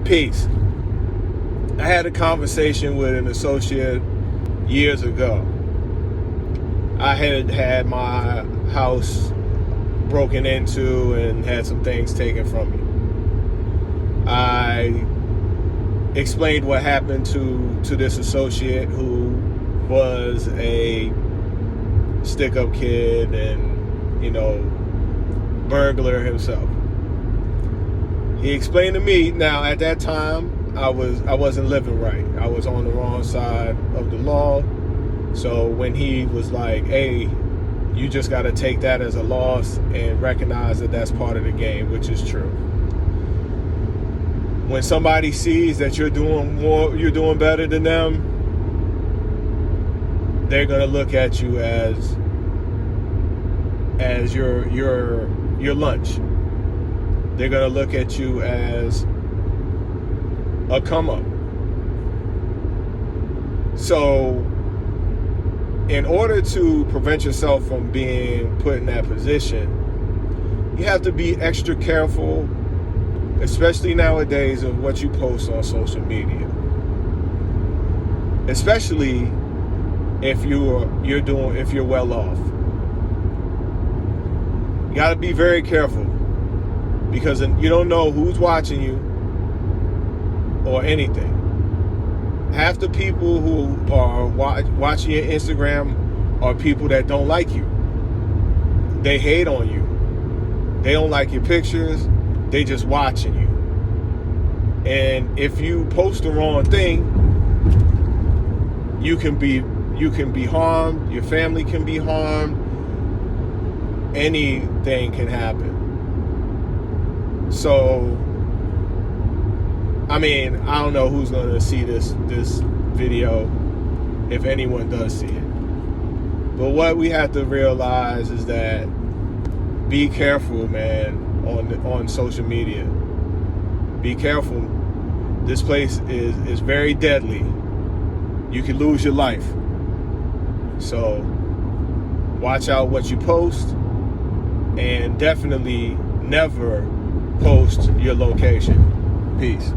Peace. I had a conversation with an associate years ago. I had my house broken into and had some things taken from me. I explained what happened to this associate who was a stick-up kid and, burglar himself. He explained to me, now at that time, I wasn't living right. I was on the wrong side of the law. So when he was like, hey, you just got to take that as a loss and recognize that that's part of the game, which is true. When somebody sees that you're doing better than them, they're gonna look at you as your lunch. They're gonna look at you as a come up. So in order to prevent yourself from being put in that position, you have to be extra careful, especially nowadays, of what you post on social media. Especially if you're well off. You gotta be very careful, because you don't know who's watching you or anything. Half the people who are watching your Instagram are people that don't like you. They hate on you. They don't like your pictures. They just watching you. And if you post the wrong thing, you can be harmed. Your family can be harmed. Anything can happen. So, I don't know who's going to see this video, if anyone does see it. But what we have to realize is that be careful, man, on social media. Be careful. This place is very deadly. You can lose your life. So watch out what you post, and definitely never post your location. Peace.